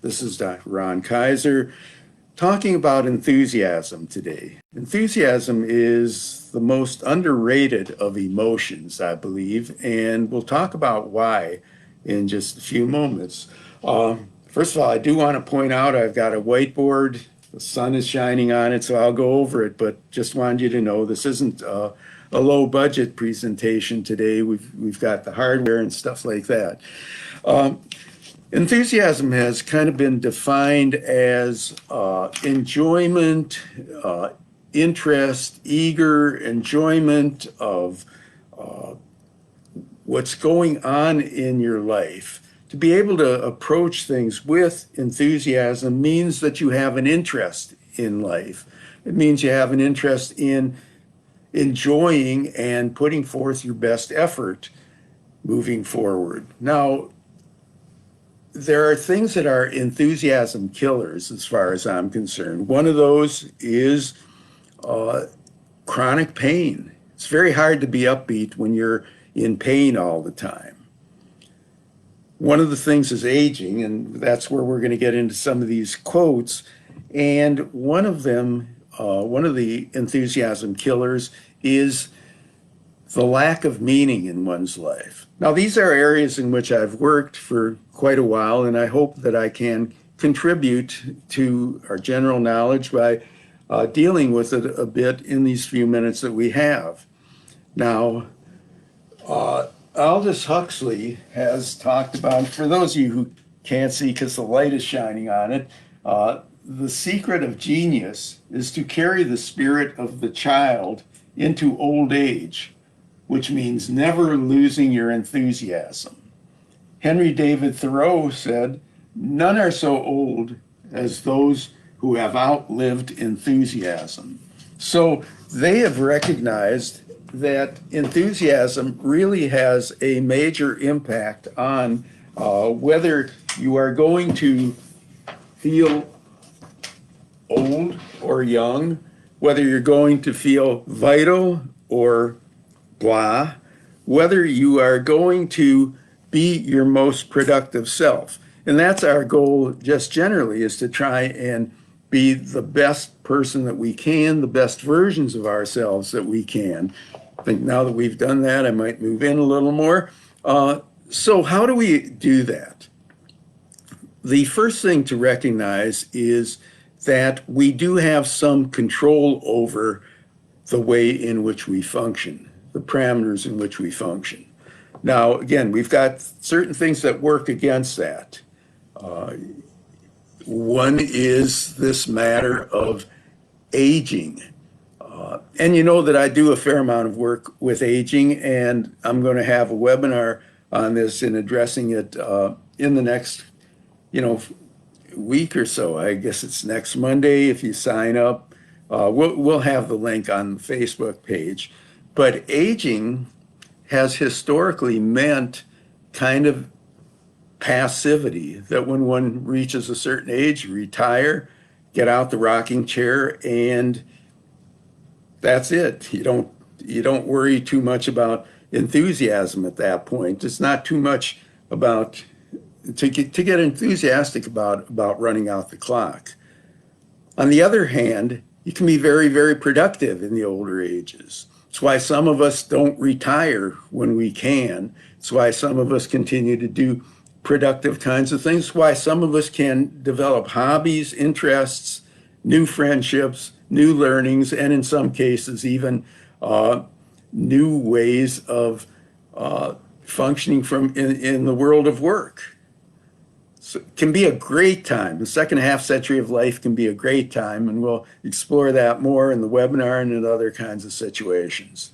This is Dr. Ron Kaiser talking about enthusiasm today. Enthusiasm is the most underrated of emotions, I believe, and we'll talk about why in just a few moments. First of all, I do want to point out I've got a whiteboard. The sun is shining on it, so I'll go over it, but just wanted you to know this isn't a low budget presentation today. We've got the hardware and stuff like that. Enthusiasm has kind of been defined as enjoyment, interest, eager enjoyment of what's going on in your life. To be able to approach things with enthusiasm means that you have an interest in life. It means you have an interest in enjoying and putting forth your best effort moving forward. Now, there are things that are enthusiasm killers as far as I'm concerned. One of those is chronic pain. It's very hard to be upbeat when you're in pain all the time. One of the things is aging, and that's where we're going to get into some of these quotes. And one of them, one of the enthusiasm killers is the lack of meaning in one's life. Now, these are areas in which I've worked for quite a while, and I hope that I can contribute to our general knowledge by dealing with it a bit in these few minutes that we have. Now, Aldous Huxley has talked about, for those of you who can't see because the light is shining on it, the secret of genius is to carry the spirit of the child into old age, which means never losing your enthusiasm. Henry David Thoreau said, "None are so old as those who have outlived enthusiasm." So they have recognized that enthusiasm really has a major impact on whether you are going to feel old or young, whether you're going to feel vital or blah, whether you are going to be your most productive self. And that's our goal just generally, is to try and be the best person that we can, the best versions of ourselves that we can. I think now that we've done that, I might move in a little more. So how do we do that? The first thing to recognize is that we do have some control over the way in which we function, the parameters in which we function. Now, again, we've got certain things that work against that. One is this matter of aging. And you know that I do a fair amount of work with aging, and I'm going to have a webinar on this and addressing it in the next, week or so. I guess it's next Monday if you sign up. We'll have the link on the Facebook page. But aging has historically meant kind of passivity, that when one reaches a certain age, you retire, get out the rocking chair, and that's it. You don't worry too much about enthusiasm at that point. It's not too much about to get enthusiastic about running out the clock. On the other hand, you can be very, very productive in the older ages. It's why some of us don't retire when we can. It's why some of us continue to do productive kinds of things. It's why some of us can develop hobbies, interests, new friendships, new learnings, and in some cases even new ways of functioning in the world of work. So it can be a great time. The second half century of life can be a great time, and we'll explore that more in the webinar and in other kinds of situations.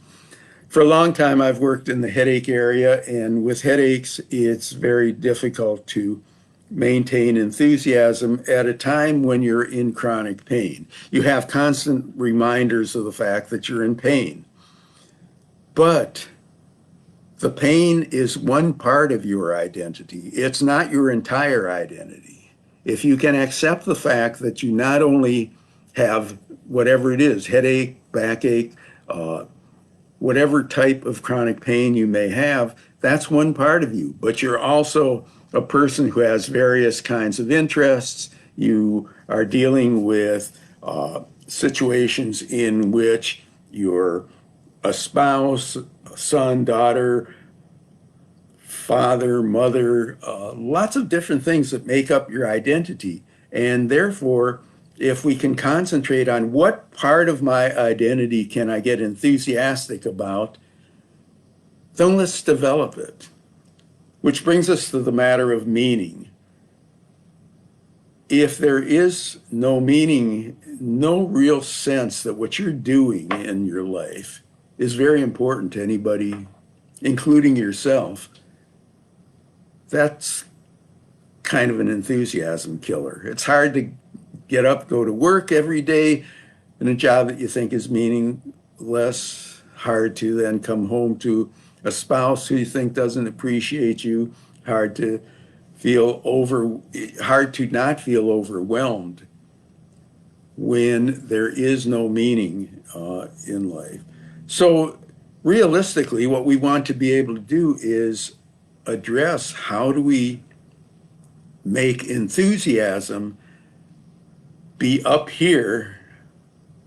For a long time, I've worked in the headache area, and with headaches, it's very difficult to maintain enthusiasm at a time when you're in chronic pain. You have constant reminders of the fact that you're in pain. But the pain is one part of your identity. It's not your entire identity. If you can accept the fact that you not only have whatever it is, headache, backache, whatever type of chronic pain you may have, that's one part of you. But you're also a person who has various kinds of interests. You are dealing with situations in which you're a spouse, a son, daughter, father, mother, lots of different things that make up your identity. And therefore, if we can concentrate on what part of my identity can I get enthusiastic about, then let's develop it. Which brings us to the matter of meaning. If there is no meaning, no real sense that what you're doing in your life is very important to anybody, including yourself, that's kind of an enthusiasm killer. It's hard to get up, go to work every day in a job that you think is meaningless, hard to then come home to a spouse who you think doesn't appreciate you, hard to hard to not feel overwhelmed when there is no meaning in life. So realistically, what we want to be able to do is address how do we make enthusiasm be up here,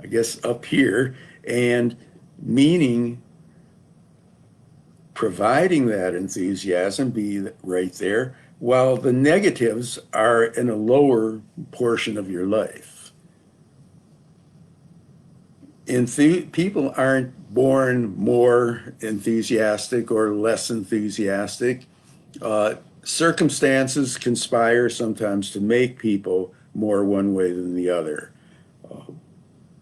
I guess up here, and meaning providing that enthusiasm be right there, while the negatives are in a lower portion of your life. People aren't born more enthusiastic or less enthusiastic. Circumstances conspire sometimes to make people more one way than the other.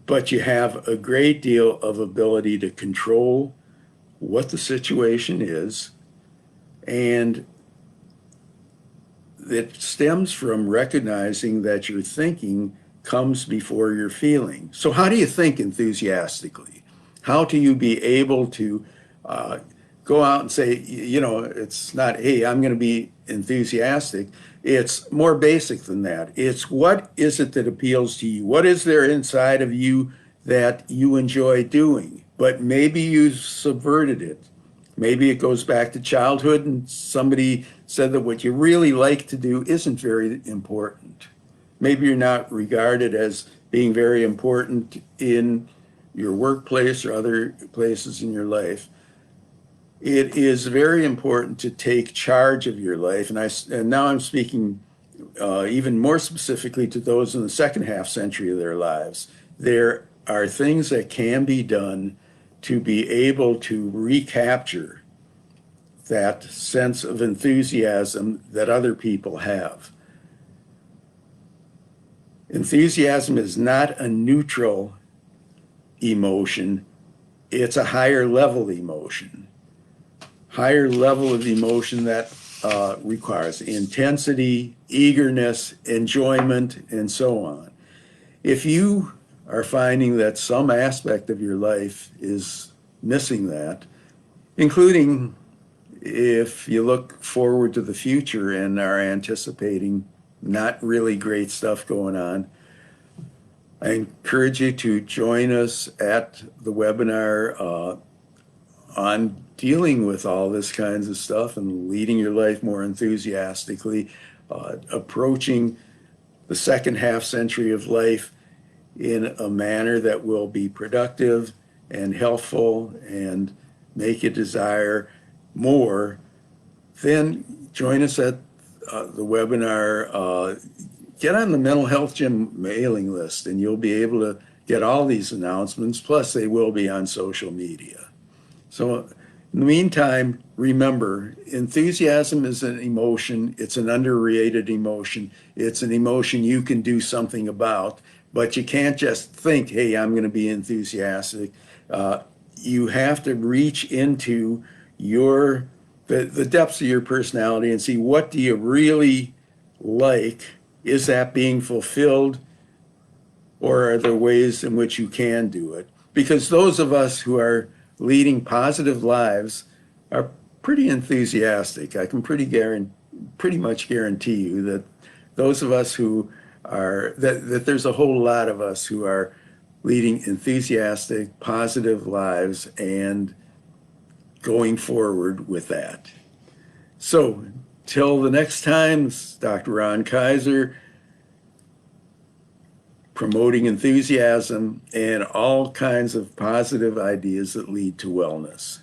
But you have a great deal of ability to control what the situation is, and it stems from recognizing that your thinking comes before your feeling. So how do you think enthusiastically? How do you be able to go out and say, it's not, hey, I'm going to be enthusiastic. It's more basic than that. It's what is it that appeals to you? What is there inside of you that you enjoy doing? But maybe you subverted it. Maybe it goes back to childhood and somebody said that what you really like to do isn't very important. Maybe you're not regarded as being very important in your workplace or other places in your life. It is very important to take charge of your life. And now I'm speaking even more specifically to those in the second half century of their lives. There are things that can be done to be able to recapture that sense of enthusiasm that other people have. Enthusiasm is not a neutral emotion, it's a higher level emotion. Higher level of emotion that requires intensity, eagerness, enjoyment, and so on. If you are finding that some aspect of your life is missing that, including if you look forward to the future and are anticipating not really great stuff going on, I encourage you to join us at the webinar on dealing with all this kinds of stuff and leading your life more enthusiastically, approaching the second half century of life in a manner that will be productive and helpful and make you desire more. Then join us at the webinar. Get on the Mental Health Gym mailing list and you'll be able to get all these announcements, plus they will be on social media. So in the meantime, remember, enthusiasm is an emotion. It's an underrated emotion. It's an emotion you can do something about, but you can't just think, hey, I'm going to be enthusiastic. You have to reach into the depths of your personality and see what do you really like. Is that being fulfilled, or are there ways in which you can do it? Because those of us who are leading positive lives are pretty enthusiastic. I can pretty much guarantee you that those of us who are, that there's a whole lot of us who are leading enthusiastic, positive lives and going forward with that. So till the next time, it's Dr. Ron Kaiser, promoting enthusiasm and all kinds of positive ideas that lead to wellness.